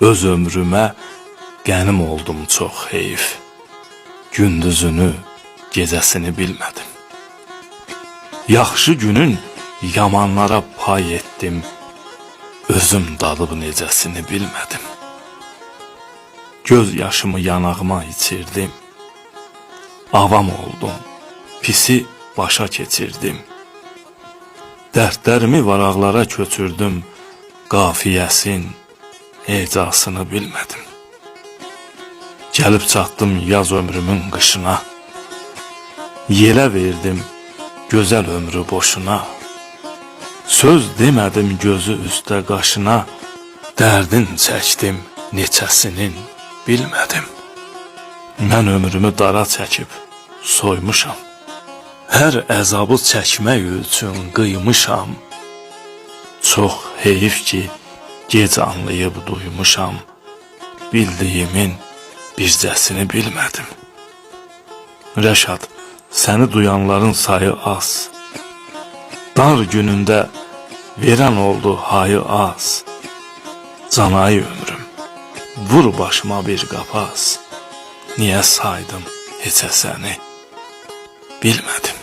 öz ömrümə qənim oldum çox heyif. Gündüzünü, gecəsini bilmədim. Yaxşı günün yamanlara pay etdim. Özüm dalıb necəsini bilmədim. Göz yaşımı yanağıma içirdim. Avam oldum, pisi başa keçirdim. Dərdlərimi varaqlara köçürdüm. Qafiyəsin, hecasını bilmədim. Gəlib çatdım yaz ömrümün qışına. Yelə verdim gözəl ömrü boşuna. Söz demədim gözü üstə qaşına. Dərdin çəkdim neçəsinin bilmədim. Mən ömrümü dara çəkib soymuşam. Hər əzabı çəkmək üçün qıymışam. Çox heyif ki, gec anlayıb duymuşam. Bildiyimin bircəsini bilmədim. Rəşad, səni duyanların sayı az. Dar günündə verən oldu hayı az. Canayı ömrüm, vur başıma bir qapaz. Niyə saydım heçə səni bilmədim.